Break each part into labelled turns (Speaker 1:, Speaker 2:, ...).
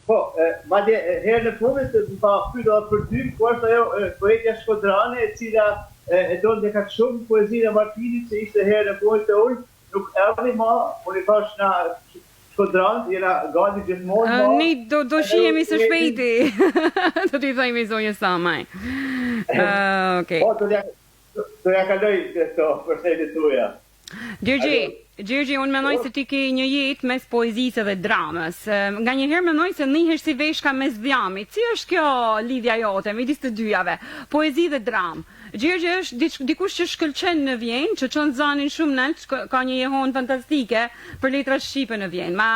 Speaker 1: Po, madje herë në fundit më pa pyeta për ty, ku është ajo poetja shkodrane e cila e donte kaq shumë poezinë e Martinit, se ishte herë në fundit e unë, nuk erdhi më, unë i thash na Shkodran, jena gati gjithmonë.
Speaker 2: Ne do shihemi së shpejti. Do t'i thajmë zonjës Samaj. Okej.
Speaker 1: Po, do ja kaloj këto përshëndetjet tuaja.
Speaker 2: Gjergji, unë mendoj se ti ke një jetë mes poezisë dhe dramës. Nga njëherë mendoj se nihesh si veshka mes dhjamit. Si është kjo lidhja jote midis të dyjave, poezi dhe dramë? Gjergji është dikush që shkëlqen në Vjenë, që çon zanin shumë nalt, ka një jehonë fantastike për letrat shqipe në Vjenë.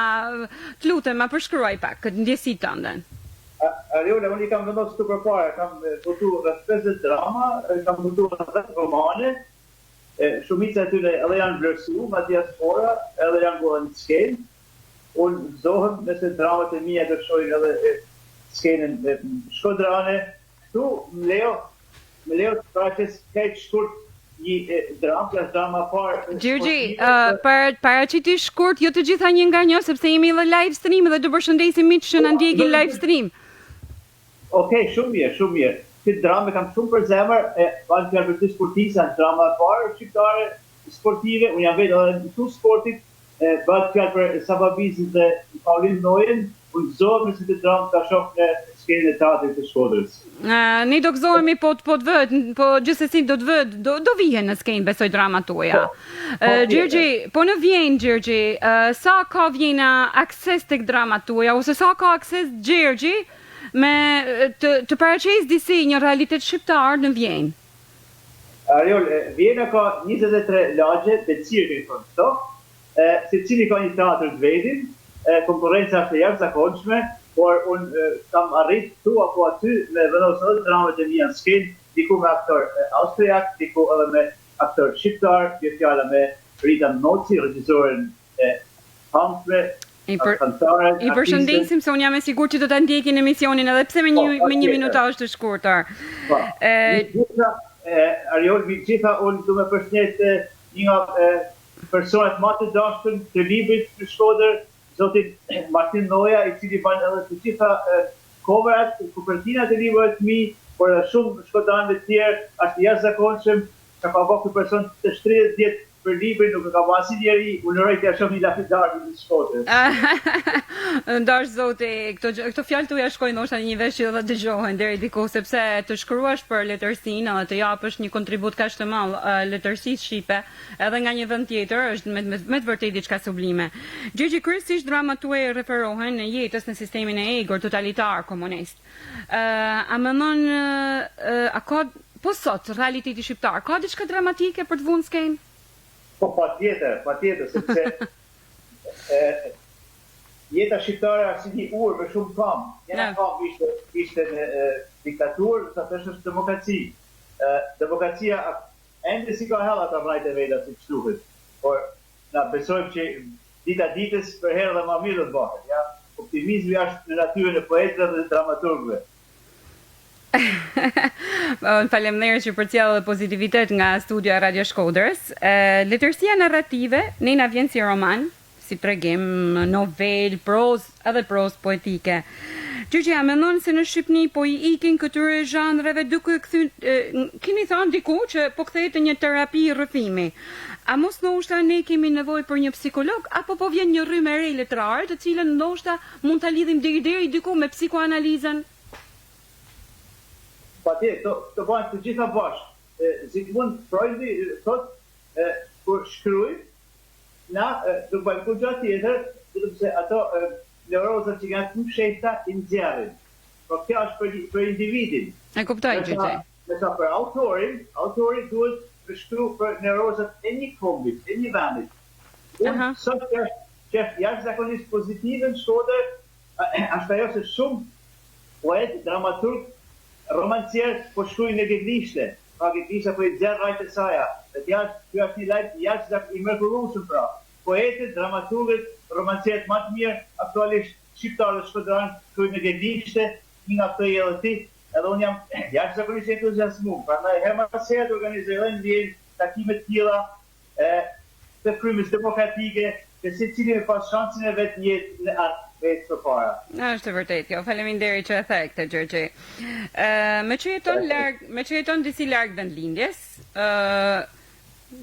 Speaker 2: Të lutem, ma përshkruaj pak këtë ndjesitë tënde.
Speaker 1: Ariola, unë i kam vendosur këtu përpara, kam votuar rreth 50 drama, kam votuar rreth romane. Shumica e tyre edhe janë vlerësuar nga diaspora, edhe janë gjuar në skenë. Unë gëzohem nëse dramat e mia do shohin edhe skenën shkodrane. Këtu më leo të praktës kaq shkurt një drama parë.
Speaker 2: Gjergji, paraqiti shkurt, jo të gjitha një nga një, sepse jemi edhe live stream dhe do përshëndesim miq që na ndjekin live stream.
Speaker 1: Okej, shumë mirë. Këtë dramë kam shumë për zemër, kanë fjalë për të sportisa, drama e parë shqiptare sportive, unë jam vetë edhe në sportit, bëhet fjalë për Sababizin dhe Paulin Nojen, unë gëzohem nëse të dramë ka shoh në skenën e teatrit të Shkodrës.
Speaker 2: Ne do gëzohemi po të vët, po gjithsesi do të vët, do vihen në skenë besoj dramat tuaja. Gjergji, po në Vjenë, Gjergji, sa ka Vjena akses tek dramat tuaja, ose sa ka akses Gjergji me të paraqes disi një realitet shqiptar në Vjenë?
Speaker 1: Ariol, Vjena ka 23 lagje të cirke thonë këto, secili ka një teatr të vetin, konkurrenca është e jashtëzakonshme, por unë kam arrit këtu apo aty me vendosur edhe dramat e mia në skenë, diku me aktor austriak, diku edhe me aktor shqiptar, kjo fjala me Rita Noci, regjisoren e Hamfre.
Speaker 2: I përshëndesim se unë jam e sigurt që do ta ndjekin emisionin edhe pse me një minutazh të shkurtër.
Speaker 1: Ariol, gjitha unë du me përshëndet një nga personat më të dashur të librit të Shkodër, zotin Martin Noja, i cili bën edhe të gjitha coverat, kopertinat e librave të mi, por edhe shumë shkodranë të tjerë, është jashtëzakonshëm, ka bërë ky person të 30 vjet për librin, nuk ka pasi njeri, unë uroj t'ja shoh një lapidar në Shkodër.
Speaker 2: Ndash zoti, këto fjalë tuaja shkojnë ndoshta në një vesh që do dëgjohen deri diku, sepse të shkruash për letërsinë edhe të japësh një kontribut kaq të madh letërsisë shqipe, edhe nga një vend tjetër, është me të vërtetë diçka sublime. Gjergji, kryesisht dramat tuaja referohen në jetës në sistemin e egur totalitar komunist. A mendon a ka po sot realiteti shqiptar, ka diçka dramatike për të vënë skenë?
Speaker 1: Po, patjetër, sepse jeta shqiptare është si një urë me shumë kam. Jena kam ishte në diktaturë, sa të është demokraci. Demokracia ende si ka hell ata vrajt e veta si shtuhet. Por na besojmë që dita ditës për herë dhe ma mirë të bëhet. Ja? Optimizmi është në natyrën e poetëve dhe dramaturgëve.
Speaker 2: Faleminderit që përcjell pozitivitet nga studio e Radio Shkodrës. Letërsia narrative ne na vjen si roman, si tregim, novel, proz, edhe proz poetike. Gjergji, a mendon se në Shqipni po i ikin këtyre zhanreve duke keni thënë diku që po kthehet në një terapi rrëfimi. A mos ndoshta ne kemi nevojë për një psikolog apo po vjen një rrymë e re letrare, të cilën ndoshta mund ta lidhim deri diku me psikoanalizën?
Speaker 1: Patjetër, të bëjnë të gjitha bashkë. Sigmund Freud thotë kur shkruaj, na do bëjmë kur gjatë tjetër, vetëm se ato neurozat që janë të fshehta i nxjerrin. Por kjo është për individin.
Speaker 2: E kuptoj Gjergji.
Speaker 1: Nëse për autori duhet të shkruaj për neurozat e një kombit, e një vendit. Unë sot që është jashtëzakonisht pozitive në Shkodër, është ajo se shumë poet, dramaturg, romancier po shkruajnë në Gëglishte, pa Gëglishta po i nxjerr rajt e saja. Kjo është një lajm jashtëzakonisht i mrekullueshëm pra. Poetët, dramaturgët, romancierët më të mirë aktualisht shqiptarë shkodran shkruajnë në Gëglishte, një nga këto edhe ti, edhe unë jam jashtëzakonisht entuziazmuar. Prandaj herë pas here të organizojnë në Vjenë takime të tilla të frymës demokratike, që secili me pas shansin e vet në jetë me të para.
Speaker 2: Është vërtet kjo. Faleminderit që e the këtë Gjergje. Me që jeton disi larg vendlindjes,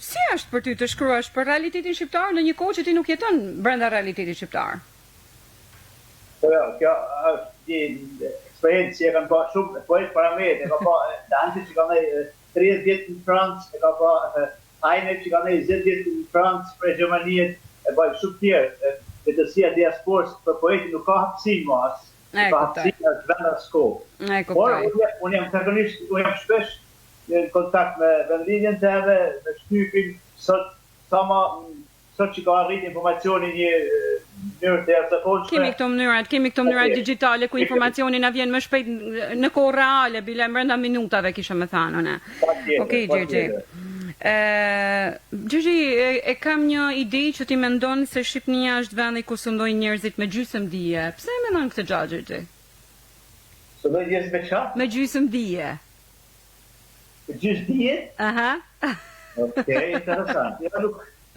Speaker 2: si është për ty të shkruash për realitetin shqiptar në një kohë që ti nuk jeton brenda realitetit shqiptar?
Speaker 1: Po jo, kjo është një eksperiencë që e kam pa shumë, po e para me, e ka pa Dante që ka nejë 30 vjetë në Francë, e ka pa Heine që ka nejë 20 vjetë në Francë, për Gjermaniet, e pa shumë tjerë, vetësia diasporës për poeti nuk ka hapësin më asë, ka hapësin as venda s'ko. Por, unë jam shpesh në kontakt me vendlinjen të edhe, me shtypin, sot që ka arrit informacioni një mënyrë të jashtëzakonshme.
Speaker 2: Kemi këto mënyrat digjitale ku informacioni na vjen më shpejt në kohë reale, bile brenda minutave kisha më thënë unë. Okej, Gjergje. Gjergje, e kam një ide që ti mendon se Shqipnia është vendi ku sundojnë njerëzit me gjysmë dije. Pse e mendon këtë gjë, Gjergje?
Speaker 1: Sundojnë njerëzit me çfarë?
Speaker 2: Me gjysmë dije.
Speaker 1: Me gjysmë dije?
Speaker 2: Aha.
Speaker 1: Okej, interesant.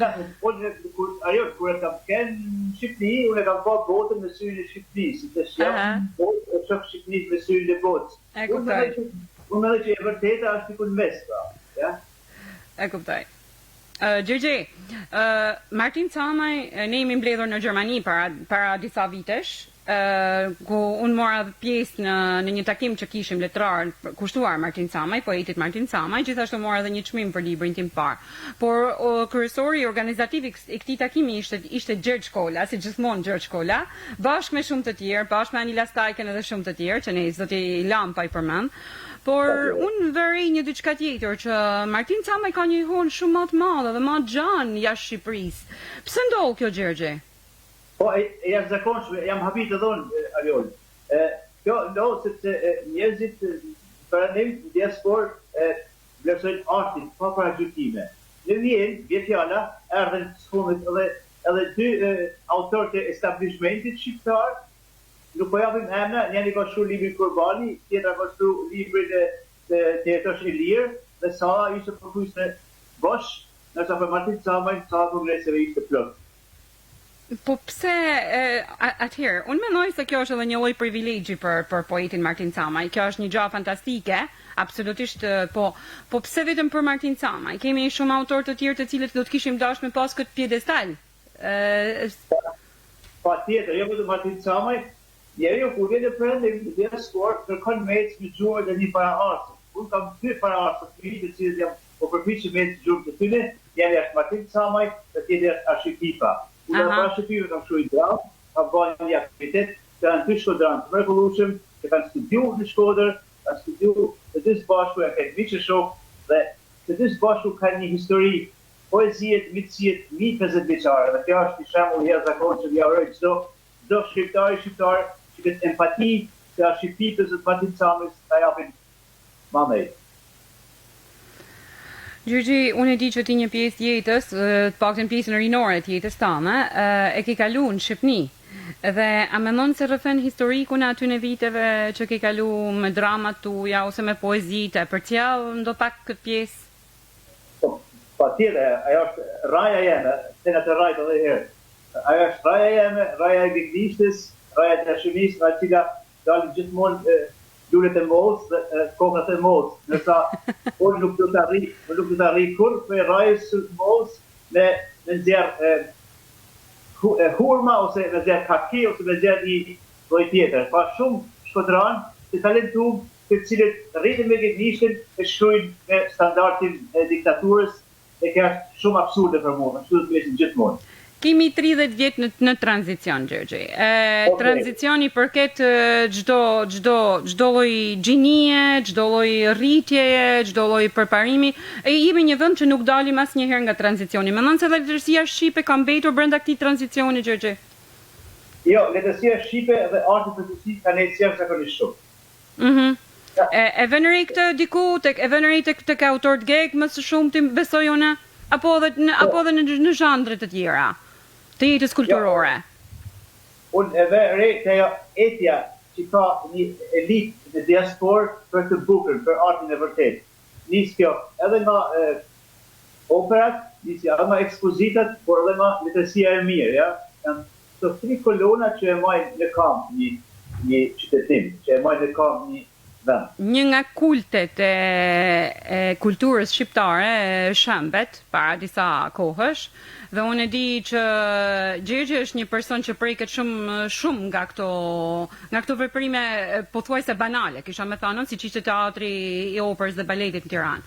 Speaker 1: Ajo, kur e kam kënë në Shqipni, unë e kam pa botën me syrin e Shqipnisë, si të shjam botë e qëfë Shqipnisë me syrin e botës. Unë me dhe që e vërteta është të kënë mes, ja?
Speaker 2: E kuptoj. Gjergje, Martin Camaj ne jemi mbledhur në Gjermani para disa vitesh, ku unë mora pjesë në një takim që kishim letrar kushtuar Martin Camaj, poetit Martin Camaj, gjithashtu mora edhe një çmim për librin tim parë. Por kryesori organizativ i këtij takimi ishte Gjergj Kola, si gjithmonë Gjergj Kola, bashkë me shumë të tjerë, bashkë me Anila Stajken edhe shumë të tjerë, që ne zoti lam pa i përmend. Por unë vërej një diçka tjetër që Martin Camaj ka një hon shumë më të madhe dhe më gjan jashtë Shqipërisë. Pse ndodh kjo, Gjergje?
Speaker 1: Po, e jashtë zakonshme, jam habit të dhonë, Alion. Kjo ndodh sepse njerëzit paranim në diasporë vlerësojnë artin, pa paragjykime. Në vjen fjala, erdhen sfumit edhe dy autorë të establishmentit shqiptar, nuk po japim emra, njëri ka shkruar librin Kurbani, tjetra ka shkruar librin të Jetosh i Lirë, dhe Salla ishte përkujdse bosh, ndërsa për Martin Camaj, sa kongreseve ishte plot.
Speaker 2: Po pse atëherë, unë mendoj se kjo është edhe një lloj privilegji për poetin Martin Camaj. Kjo është një gjë fantastike, absolutisht, po pse vetëm për Martin Camaj? Kemi shumë autorë të tjerë të cilët do të kishim dashur me pas këtë piedestal.
Speaker 1: Patjetër, jo vetëm Martin Camaj, njeriu kur vjen në perëndim në diasporë kërkon mec me gjuhë dhe një paraardhës. Unë kam dy paraardhës të mi të cilët jam po përpiqem me gjuhën të tyre, janë Martin Camaj dhe tjetri është Arshipika. Unë pas Arshipikës kam shkruar drama, kam bërë një aktivitet, janë dy shkodran të mrekullueshëm që kanë studiuar në Shkodër, kanë studiuar të dy bashku janë këtë miqë shok dhe të dy bashku kanë një histori, poeziet, mitësiet, 50 vjeçare. Dhe kjo është një shembull i jashtëzakonshëm që ja uroj çdo shqiptar që këtë empati të Arshipikës dhe të Martin Camajs ta japin më mirë.
Speaker 2: Gjergje, unë e di që ti një pjesë jetës, të paktën pjesën rinore të jetës tënde, e ke kaluar në Shqipni. Dhe a mendon se rrethën historikun e aty në viteve që ke kaluar me dramat tuaja ose me poezitë, për t'jell ndo pak këtë pjesë?
Speaker 1: Po, patjetër, ajo është raja jeme, tena të rajt edhe herë. Ajo është raja jeme, raja e Gignishtës, raja të Shqinisë, nga cila dalin gjithmonë lulet e mos dhe kokrat e mos. Nësa, unë nuk do të arri kur për rajës së mos me nxjerrë hurma ose me nxjerrë kaki ose me nxjerrë një lloj tjetër. Pa shumë shkodran të talentuar të cilët rriten me Gignishtën e shkruajnë me standardin e diktaturës e kjo është shumë absurde për mua, ashtu të mesin gjithmonë.
Speaker 2: Kemi 30 vjet në tranzicion, Gjergje. Tranzicioni përket çdo lloj gjinie, çdo lloj rritjeje, çdo lloj përparimi. Jemi një vend që nuk dalim asnjëherë nga tranzicioni. Mendon se letërsia shqipe ka mbetur brenda këtij tranzicioni, Gjergje?
Speaker 1: Jo, letërsia shqipe dhe arti përgjithësisht kanë ecë zakonisht shumë.
Speaker 2: E vën re këtë diku e vën re tek autorët grek më së shumti besoj unë, apo edhe në zhandre të tjera të jetës kulturore.
Speaker 1: Unë e vë re të ajo etja që ka një elitë në diasporë për të bukur, për artin e vërtet. Nis kjo edhe nga operat, nis edhe nga ekspozitat, por edhe nga letërsia e mirë, ja? këto 3 kolona që e majnë në kam një qytetim, që e majnë në kam një vend.
Speaker 2: Një nga kultet e kulturës shqiptare, shëmbet, para disa kohësh, dhe unë e di që Gjergji është një person që preket shumë nga këto veprime pothuajse banale, kisha me thënë, siç ishte teatri i operës dhe baletit në Tiranë.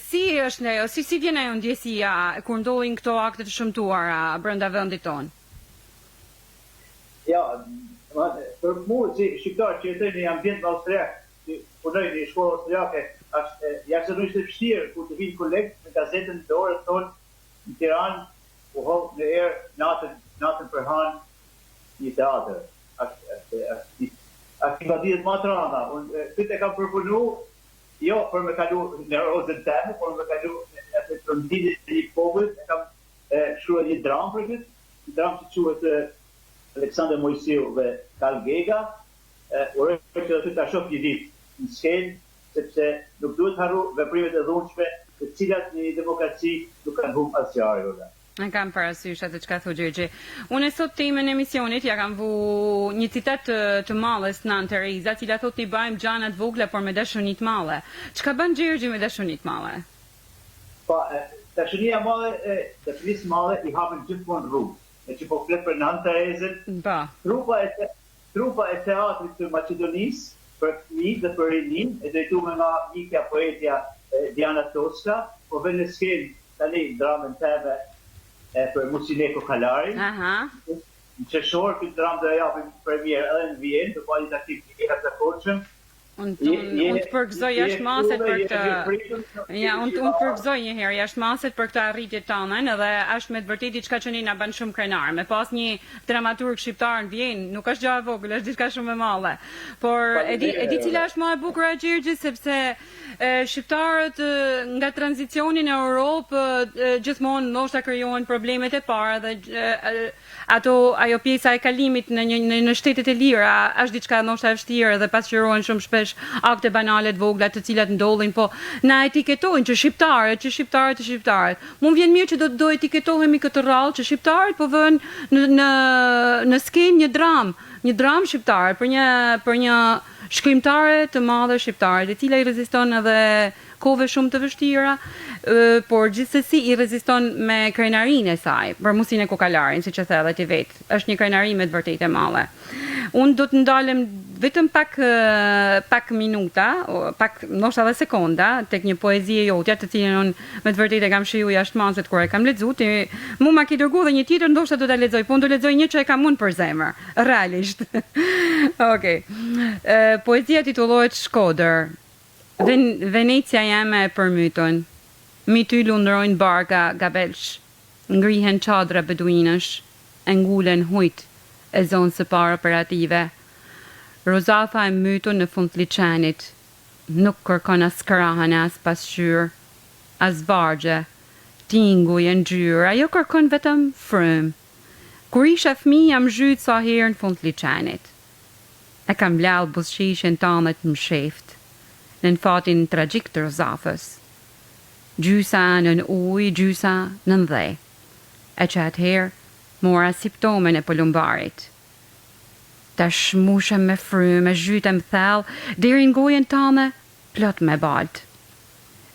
Speaker 2: Si është ne, si vjen ajo ndjesia kur ndodhin këto akte të shëmtuara brenda vendit tonë?
Speaker 1: Ja, për mua si shqiptar që jetoj në ambient austriak, që punoj në shkollë austriake, është jashtëzakonisht e vështirë kur të vinë kolegë në gazetën dorë tonë në Tiranë, u hodh në erë natën për hanë një teatër. Është invadimet më të rënda. Unë këtë e kam përpunu, jo për me kalu në rozën teme, por me kalu në përmëndinit e një popullit, e kam shruar një dramë për këtë, një dramë që quhet Aleksandër Mojsiu dhe Karl Gega, uroj që do ta shoh një ditë në skenë, sepse nuk duhet harru veprimet e dhunshme, të cilat në demokraci nuk kanë humbur asnjëherë.
Speaker 2: Në kam parasysh atë çka thot Gjergji. Unë sot temën e emisionit ja kam vu një citat të Mallës Nan Tereza, e cila thotë i bëjmë gjana të vogla por me dashuni të madhe. Çka bën Gjergji me dashuni të madhe?
Speaker 1: Po, dashunia e madhe, dashuria e madhe i hapën gjithmonë rrugë. E që po flet për Nan Terezën, trupa e teatrit të Maqedonisë për fëmijë dhe për rinin, e drejtuar nga mikja poetja Diana Toska, po vjen në skenë tani dramën teme për Musineko Kalarin. Në qershor këtë dramë do ja japim premier edhe në Vjenë, të pali taktik të jashtëzakonshëm.
Speaker 2: Unë të përgëzoj jashtë për këtë. Ja, unë përgëzoj një herë jashtë maset për këtë arritje tonë, edhe është me të vërtetë diçka që ne na bën shumë krenar. Me pas një dramaturg shqiptar në Vjenë, nuk është gjë e vogël, është diçka shumë e madhe. Por e di cila është më e bukur e Gjergji, sepse shqiptarët nga tranzicioni në Europë gjithmonë ndoshta krijohen problemet e para dhe ajo pjesa e kalimit në shtetet e lira është diçka ndoshta e vështirë dhe pasqyrohen shumë shpesh akte banale të vogla të cilat ndodhin, po na etiketojnë që shqiptarët. Mund vjen mirë që do etiketohemi këtë rrallë që shqiptarët po vënë në skenë një dramë shqiptare për një shkrimtare të madhe shqiptare, e cila i reziston edhe kohëve shumë të vështira, por gjithsesi i reziston me krenarinë e saj, për Musineko Kalarin, siç e the edhe ti vetë. Është një krenari me të vërtetë e madhe. Unë do të ndalem vetëm pak minuta, ndoshta edhe sekonda, tek një poezi e jotja, të cilën unë me të vërtetë e kam shijuar jashtë maset kur e kam lexuar. Mu ma ke dërguar dhe një tjetër, ndoshta do ta lexoj, po unë do lexoj një që e kam unë për zemër, realisht. Okej. Poezia titullohet Shkodër. Venecia jeme e përmyton, mi ty lundrojnë barka gabelsh, ngrihen qadra beduinësh, e ngulen hujt e zonë së parë operative. Rozafa e mytun në fund të liçenit, nuk kërkon as krahën as pasqyrë, as vargje, tinguj e ngjyrë, ajo kërkon vetëm frym. Kur isha fëmijë jam zhyt sa herë në fund të liçenit. E kam blau buzëqishen tanët më sheft, në fatin tragjik të Rozafës. Gjysa në ujë, gjysa në ndhe. E që atëherë, mora simptomen e polumbarit. Ta shmushem me frymë, e zhytem thellë, deri në gojen tame, plot me balt.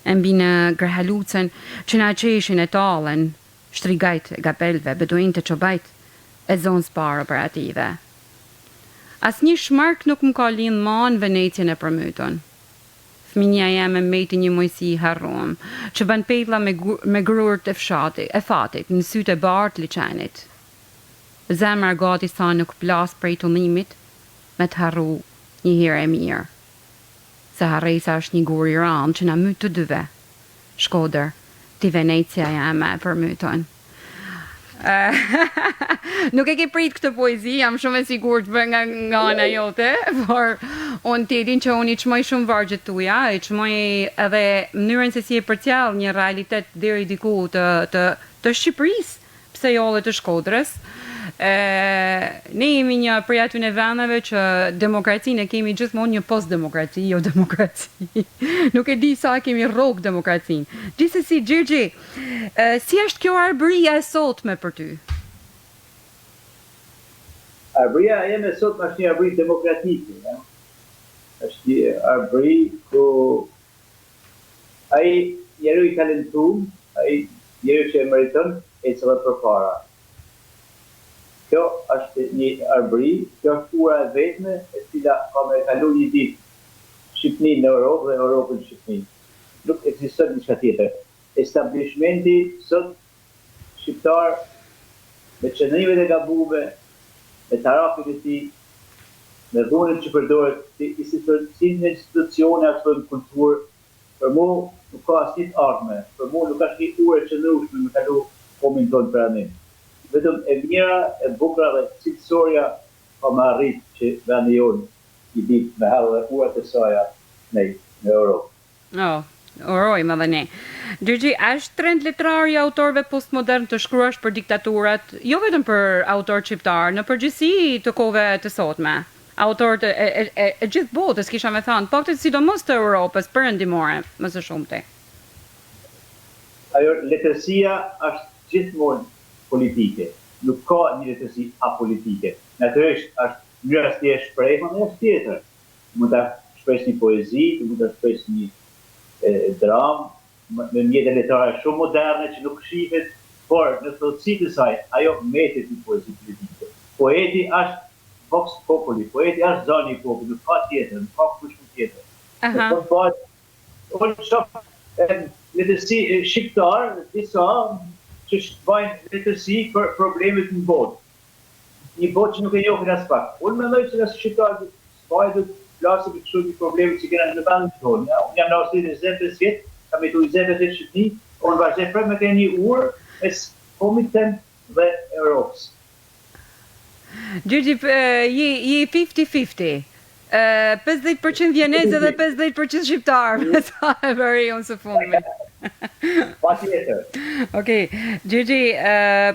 Speaker 2: E mbi në grehalucën që na qeshin e tallën, shtrigajt e gabelve, beduin të qobajt, e zonës parë operative. Asnjë shmark nuk më ka lind ma në Venecien e përmyton. Fëmia jam e mbeti një mojësi i harruam, që bën pella me grurt e fatit, në sytë e bardhë të liçenit. Zemra gati sa nuk plas prej tullimit, me të harru një herë e mirë. Se harresa është një gur i ram që na myt të dyve. Shkodër, ti Venecia jam e përmyton. Nuk e ke prit këtë poezi, jam shumë e sigurt nga ana jote, por unë ti din që unë i çmoj shumë vargjet tuaja, i çmoj edhe mënyrën se si e përcjell një realitet deri diku të Shqipërisë, pse jo edhe të Shkodrës. Ne jemi një prej atyre vendeve që demokracinë e kemi gjithmonë një post-demokraci, jo demokraci. Nuk e di sa kemi rrog demokracinë. Gjithsesi, Gjergji, si është kjo arbëria e sotme për ty?
Speaker 1: Arbëria jeme sot është një arbëri demokratike. Ja? Është një arbëri ku ai njeriu I talentuar, ai njeriu që e meriton, e cila përpara. Kjo është një arbëri, kjo është ura e vetme, e cila ka me kalu një ditë Shqipni në Europë dhe Europën në Shqipni. Nuk ekziston diçka tjetër. Establishmenti sot shqiptar me qëndrimet e gabume, me tarafin e tij, me dhunën që përdoret si institucione ashtu në kulturë, për mu nuk ka asnjë ardhme, për mu nuk është një urë e qëndrueshme me kalu komin tonë për anim. Vetëm e mira, e bukura dhe cilësoria ka me arrit që vendi jonë I ditë me hallë dhe urat e saja në Europë.
Speaker 2: Urojmë edhe ne. Gjergji, është trend letrar I autorëve postmodern të shkruash për diktaturat, jo vetëm për autorë shqiptar, në përgjithësi të kohëve të sotme. Autorët e gjithë botës, kisha me thënë, paktën sidomos të Europës, perëndimore, më së shumti.
Speaker 1: Ajo letërsia është gjithmonë politike. Nuk ka një letërsi apolitike. Natyrisht është mënyra si e shpreh, por është tjetër. Mund ta shpresh një poezi, mund ta shpresh një dramë, me mjete letrare shumë moderne që nuk shihet, por në thellësitë e saj, ajo mbetet një poezi politike. Poeti është vox populi, poeti është zoni I popullit, nuk ka tjetër, nuk ka kush tjetër. Letërsi shqiptar, disa që bajnë letërsi për problemet në botë. Një botë që nuk e njohin as pak. Unë mendoj se nëse shqiptarët s'bajnë të flasim për kështu një problemet që kena në vendin tonë. Unë jam në Austrinë 25 vjet, kam jetuar 20 vjet në Shqipëri, unë vazhdoj prapë me një urë mes Komitem dhe Europës.
Speaker 2: Gjergji, je 50-50. 50% vjenezë dhe 50% shqiptar, me sa e bëri unë së fundmi.
Speaker 1: Patjetër.
Speaker 2: Okej, Gjergji,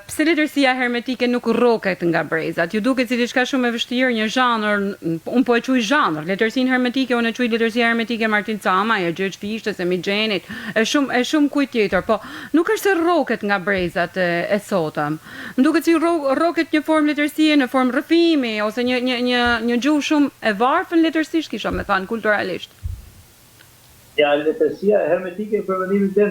Speaker 2: pse letërsia hermetike nuk rroket nga brezat? Ju duket si diçka shumë e vështirë, një zhanër, unë po e quaj zhanër. Letërsinë hermetike unë e quaj letërsia hermetike Martin Cama, e Gjergj Fishtës, e Migjenit, e shumë kujt tjetër, po nuk është se rroket nga brezat e sotëm. Më duket si rroket një formë letërsie në formë rrëfimi ose një gjuhë shumë e varfën letërsisht, kisha me thënë kulturalisht.
Speaker 1: Ja, letërsia hermetike për mendimin tim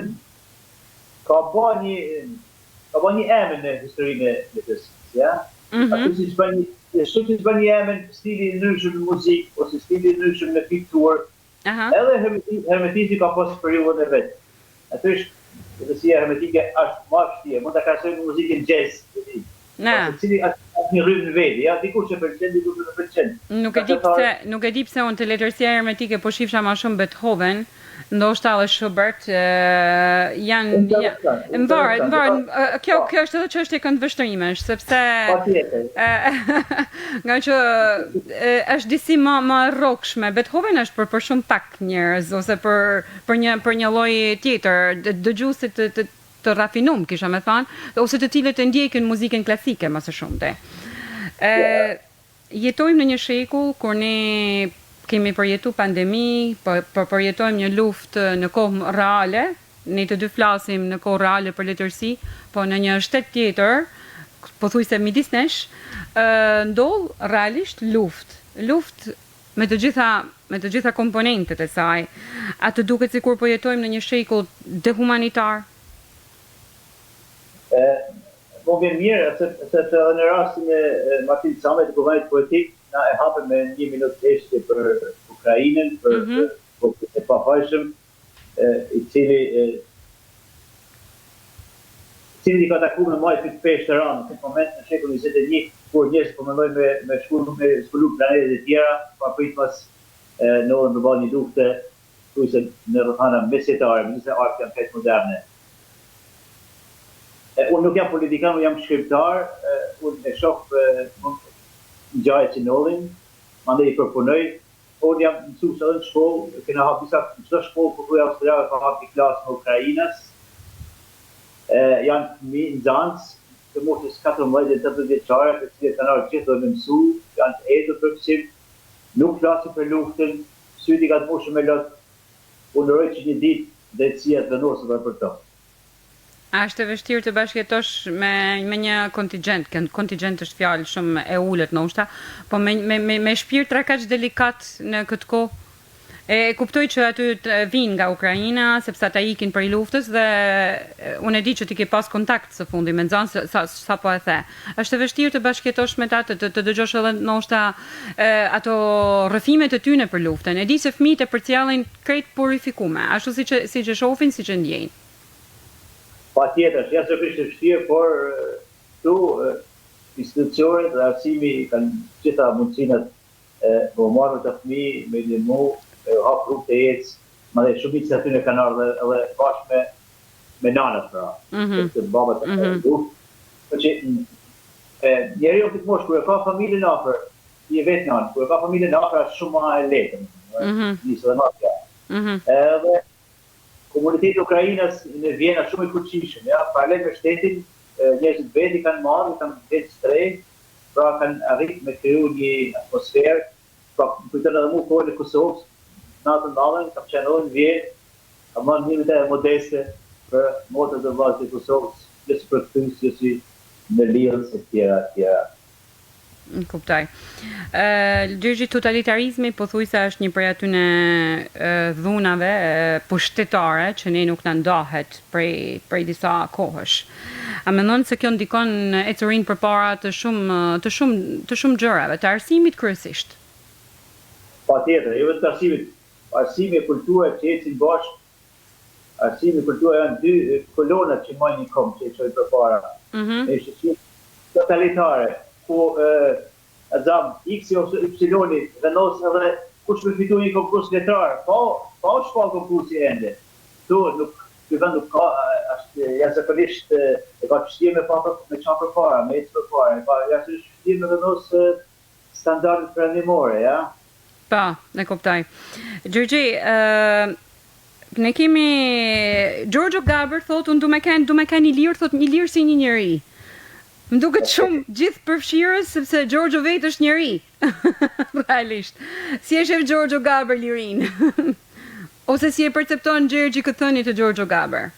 Speaker 1: ka bërë një emën në historinë e letërsisë, ja? Ashtu si bën një emën stili I ndryshëm në muzikë ose stili I ndryshëm në pikturë. Edhe hermetizmi ka pas periudhën e vet. Natyrisht, letërsia hermetike është më vështirë, mund ta krahasojmë me muzikën jazz. Cili është një rrymë në vetë, ja, dikush e pëlqen, dikush nuk e pëlqen.
Speaker 2: Nuk e di pse unë të letërsia hermetike po shifsha më shumë Beethoven, ndoshta edhe Schubert, janë mvaret. Kjo është edhe çështje këndvështrimesh, sepse nga që është disi më rrokshme. Beethoven është për shumë pak njerëz ose për një lloj tjetër dëgjuesit të rafinum, kisha me thënë, ose të cilët e ndjekin muzikën klasike më së shumti. Jetojmë në një shekull kur ne kemi përjetu pandemi, përjetojmë një luftë në kohë reale, ne të dy flasim në kohë reale për letërsi, po në një shtet tjetër, pothuajse midis nesh, ndodh realisht luftë me të gjitha komponentet e saj. A të duket sikur po jetojmë në një shekull dehumanitar?
Speaker 1: Po vjen mirë, sepse në rastin e Martin Camet, kuvendit politik, na e hapën me 1 minutë thjesht për Ukrainën, për e pafajshëm, I cili I ka takuar në majtë të peshë të ranë, në moment në shekullin 21, kur njerëzit po mendojnë me shkulu planetet e tjera, pa prit pas në orën të bëjë një lufte, thuajse në rrethana mesetare, nëse art janë fest moderne. Unë nuk jam politikan, unë jam shkriptar, unë e shoh ngjarjet që ndodhin, mandej I përpunoj. Unë jam mësues edhe në shkollë, kena hapur disa shkollë ku Australia ka hapur klasë në Ukrainës. Janë fëmijë nxënës të moshës 14-18 vjeçare, të cilët kanë ardhur gjithë me mësu, janë të ejtur përfshim, nuk flasin për luftën, syti ka të moshur me lot. Unë uroj që një ditë drejtësia të vendoset për to.
Speaker 2: Është e vështirë të bashkëjetosh me një kontingjent. Kontingjent është fjalë shumë e ulët ndoshta, po me shpirtra kaq delikat në këtë kohë. E kuptoj që aty vinë nga Ukraina, sepse ata ikin prej luftës dhe unë e di që ti ke pas kontakt së fundi me nxënës sa po e the. Është e vështirë të bashkëjetosh me ta, të dëgjosh edhe ndoshta ato rrëfimet e tyre për luftën. E di se fëmijët e përcjellin krejt purifikume, ashtu siç e shohin, siç e ndjejnë.
Speaker 1: Patjetër, jashtëzakonisht e vështirë, por këtu institucionet dhe arsimi kanë gjitha mundësinat më marrë të fëmijë me ndihmu, hap rrugë të ecë, madje shumica aty në kanë ardhur edhe bashkë me nanët pra. Të babat e luft. Por që njeriu këtë moshë kur e ka familjen afër, i vet nanë, kur e ka familjen afër është shumë më e lehtë. Nisë dhe natja. Edhe komuniteti Ukrainës në Vjenë është shumë i fuqishëm, ja, paralel me shtetin, njerëzit veti kanë marrë, kanë vetë shtrej, pra kanë arritur me kriju një atmosferë, pra kujton edhe mua kohën e Kosovës, natën ndalën, kam qenë edhe në Vjenë, kam marrë një vite modeste për motët dhe vllazët e Kosovës, lësë për këtu si në Lirës e tjera.
Speaker 2: Kuptoj. Gjyqi totalitarizmi pothuajse është një prej atyne dhunave pushtetare që ne nuk na ndahet prej disa kohësh. A mendon se kjo ndikon ecurinë përpara të shumë gjërave, të arsimit kryesisht?
Speaker 1: Patjetër, jo vetëm të arsimit, arsimi e kulturës që ecin bashkë, arsimi e kulturës janë dy kolonat që majnë një kom që ecojnë përpara. Është totalitare, ku X ose Y vendos edhe kush përfiton një konkurs letrar, pa shpall konkursi ende. Ky vend nuk ka, është jashtëzakonisht e ka vështirë me çfarë përpara, me ecë përpara, ka jashtëzakonisht vështirë me vendos standardet perëndimore, ja.
Speaker 2: Pa, e kuptoj. Gjorgji, ne kemi Giorgio Gaber thotë unë du me kanë i lirë, thotë një lirë si një njeri. Më duket shumë gjithë përfshirës, sepse Giorgio vetë është njeri. Realisht. Si e shef Giorgio Gaber lirin? Ose si e percepton Gjergji këtë thënie të Giorgio Gaber?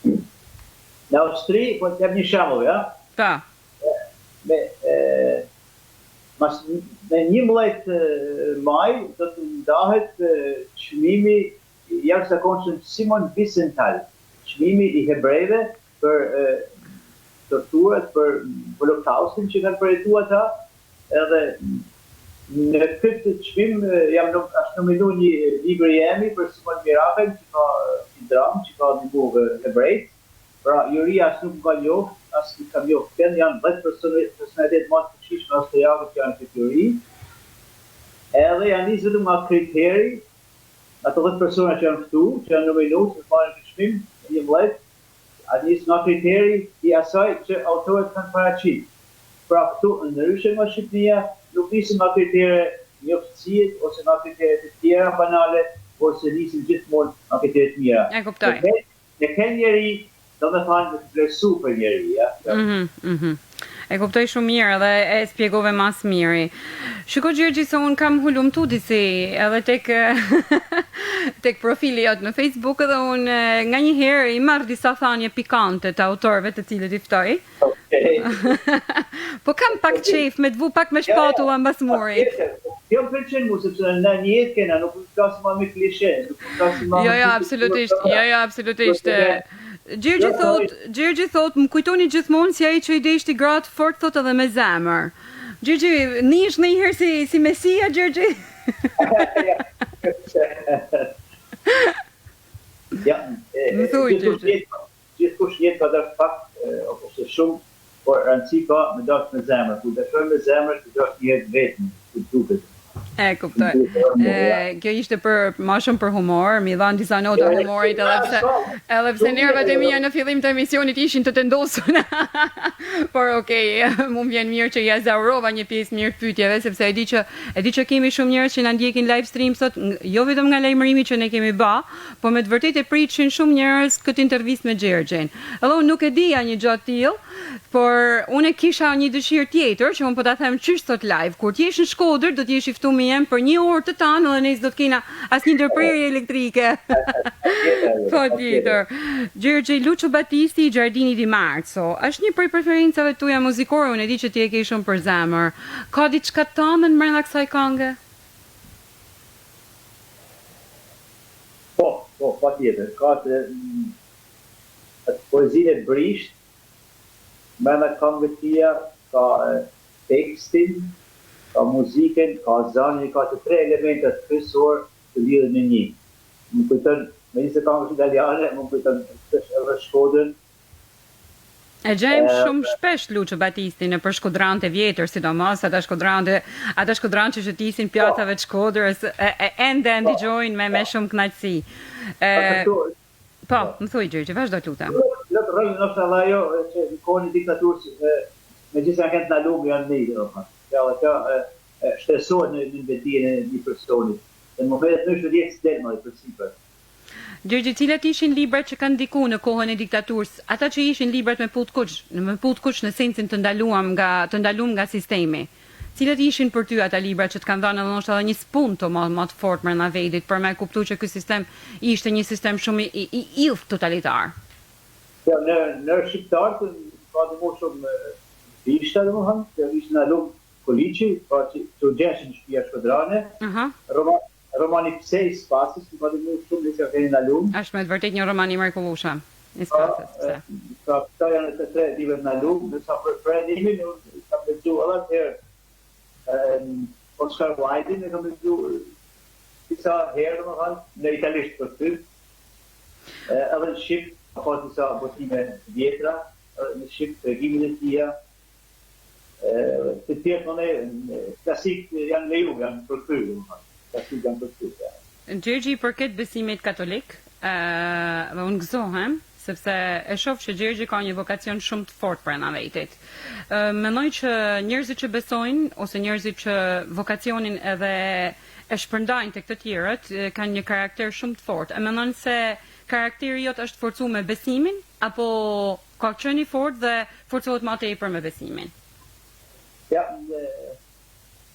Speaker 1: Në Austri, po të jap një shembull, ja?
Speaker 2: Pa.
Speaker 1: Me 11 maj do të ndahet çmimi i jashtëzakonshëm Simon Wiesenthal, çmimi i hebrejve për torturat, për holokaustin që kanë përjetuar ata, edhe në këtë çmim është nominuar një libër i emi për Simon Mirakel, që ka një dramë, që ka ndihmuar hebrejt. Pra, juria as nuk ka njohur, as nuk ka njohur. Janë 10 personalitet më të fuqishëm austriakë që janë në këtë juri. Edhe janë nisur vetëm nga kriteri, ato 10 persona që janë këtu, që janë nominuar për marrën këtë çmim, 11, nisë nga kriteri i asaj që autorët kanë paraqit. Pra këtu, ndryshe nga Shqipëria, nuk nisën nga kritere njoftësijet ose nga kritere të tjera banale, por se nisën gjithmonë nga kritere të mira.
Speaker 2: E kuptoj.
Speaker 1: Ne ke njeri, do me thanë të vlerësu për njeri, ja?
Speaker 2: E kuptoj shumë mirë dhe e spjegove mas miri. Shiko Gjergji se unë kam hulumtu disi edhe tek profili jot në Facebook edhe unë nga një herë i marrë disa thanje pikante të autorëve të cilët i ftoj. Po kam pak qef me të vu pak me shpatulla mbas murit.
Speaker 1: Jo më pëlqen mu, sepse në një jetë kena, nuk flasim ma me klishe.
Speaker 2: Jo, absolutisht. Gjergji thot, më kujtoni gjithmonë si ai që i deshti gratë fort thot edhe me zemër. Gjergji, nish në njëherë si Mesia, Gjergji? Më thuj, Gjergji.
Speaker 1: Gjithkush jetë ka dërë fakt, ose shumë, por rëndësi ka me dashë me zemër. Ku dëshoj me zemër, të dashë një jetë vetëm, të duket.
Speaker 2: E, kuptoj. Kjo ishte ma shumë për humor, mi dhanë disa nota humorit, edhe pse njerëvat e mia në fillim të emisionit ishin të tendosur. Por okej, mu vjen mirë që ja zaurova një pjesë mirë pyetjeve, sepse e di që kemi shumë njerëz që na ndjekin live stream sot, jo vetëm nga lajmërimi që ne kemi bë, po me të vërtetë e pritin shumë njerëz këtë intervistë me Gjergjin. Edhe unë nuk e dija një gjë të tillë, por unë kisha një dëshirë tjetër që unë po ta them çish sot live, kur të jesh në Shkodër do të jesh i ftuar me jem për 1 orë të tanë dhe ne s'do të kena asnjë ndërprerje elektrike. Po tjetër. Gjergj Lucio Battisti i Giardini di Marzo. Është një prej preferencave tuaja muzikore, unë e di që ti e ke shumë për zemër. Ka diçka të tamën brenda kësaj këngë?
Speaker 1: Po, patjetër. Ka të poezinë e brisht, brenda këngëve tia, ka tekstin, ka muzikën, ka zanin, ka të 3 elementet kryesor të lidhen në një. Më kujton, me njëse këngësh italiane, më kujton edhe Shkodrën.
Speaker 2: E gjejmë shumë shpesh Lucio Battisti në për shkodrant e vjetër, sidomos ata shkodrant që shëtisin pjatave të Shkodrës, ende ndigjojnë me shumë kënaqësi. Po, më thuj Gjergj, vazhdo të lutem.
Speaker 1: Rëllë nështë edhe ajo që në kohën e diktaturës me gjithë janë kënë të nalumë janë nejë, kjo shtresohet në vetdijen e një personit. Dhe në momentet nështë rjetë së delma i përsipër.
Speaker 2: Gjergj, cilat ishin librat që kanë ndiku në kohën e diktaturës, ata që ishin librat me put kuq në sensin të ndaluam nga sistemi. Cilat ishin për ty ata libra që të kanë dhënë ndoshta edhe një spunto më të fortë brenda vendit për me kuptuar që ky sistem ishte një sistem shumë i ill totalitar.
Speaker 1: Në shqiptar ka dhe më shumë vishta, domethënë, që ishte ndalum Koliçi, pa që gjeshin në shtëpia Shkodrane. Romani Pse i Spasis, që ka dhe më shumë dhe që keni ndalum.
Speaker 2: Është me të vërtet një roman i mrekullueshëm. I Spasis, pse?
Speaker 1: Këta janë të 3 libra ndalum, ndërsa për prendimin kam lexuar edhe Oscar Wilde e kam lexuar disa herë, domethënë, në italisht për ty. Edhe në shqip, ka disa botime vjetra, në shqip tregimin e tia. Të tjerë klasik janë leju, janë përkryr, domethënë. Klasik janë përkryr.
Speaker 2: Gjergj, i përket besimit katolik, dhe unë gëzohem, sepse e shoh që Gjergj ka një vokacion shumë të fortë brenda vetit. Mendoj që njerëzit që besojnë ose njerëzit që vokacionin edhe e shpërndajnë tek të tjerët kanë një karakter shumë të fortë. E mendon se karakteri jot është forcuar me besimin apo ka qenë i fortë dhe forcohet më tepër me besimin?
Speaker 1: Ja,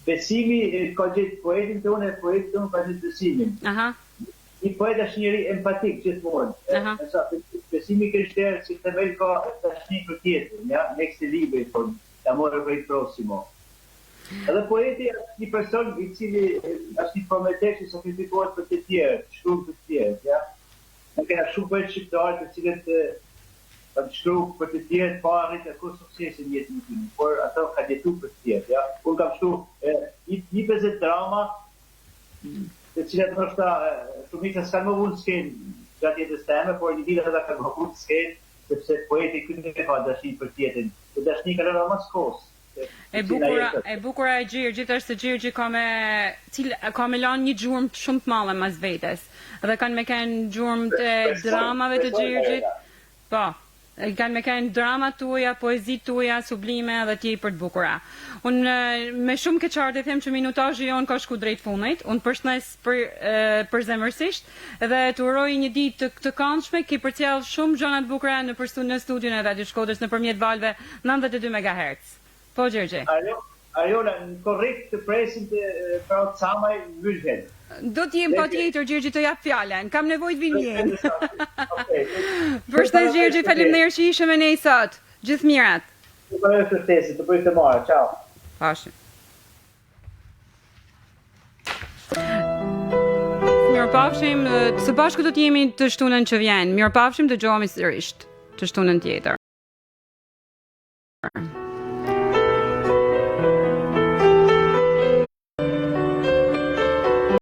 Speaker 1: besimi ka gjithë poetin tonë, poetin tonë ka gjithë besimin. Një poet është njëri empatik gjithmonë. Besimi krishterë si themel ka dashni për tjetrin, ja, next libri thonë, l'amore per il prossimo. Edhe poeti është një person i cili është një prometesh që sakrifikohet për të tjerë, shkruan për të tjerë, ja. Ne kena shumë poetë shqiptarë të cilët kanë shkruar për të tjerë pa arritur kur suksesin në jetën e tyre, por ato kanë jetuar për të tjerë, ja. Unë kam shkruar një pezet drama të cilat nështë shumica s'kanë më vunë skenë gjatë jetës teme, por një ditë edhe kanë më vunë skenë, sepse poeti kënë ka dashni për tjetrin. Të dashni ka rëna mas kohës.
Speaker 2: E bukura e Gjergj, gjithashtu se Gjergj ka me lanë një gjurmë shumë të madhe mas vetes. Dhe kanë me kanë gjurmë të dramave të Gjergjit. Po. Kanë me kanë drama tuaja, poezi tuaja, sublime dhe tjepër të bukura. Unë me shumë keqardhje them që minutazhi jon ka shku drejt fundit. Unë përshëndes për zemërsisht dhe të uroj një ditë të këndshme, ki përcjell shumë gjëra të bukura në studion e Radio Shkodrës nëpërmjet valve 92 MHz. Po Gjergj.
Speaker 1: Ajo në korrekt të presin të Kraut Samaj Mülhen.
Speaker 2: Do t'jem pa tjetër, Gjergj, të jap fjallën. Kam nevojë të vinjen. Përshëndes Gjergj, faleminderit që ishe me ne sot. Gjithë mirat.
Speaker 1: Të bëjë shëndetit, të bëjë të marë. Ciao.
Speaker 2: Pashim. Mirupafshim, së bashku do t'jemi të shtunën që vjen. Mirupafshim, dëgjohemi sërish të shtunën tjetër.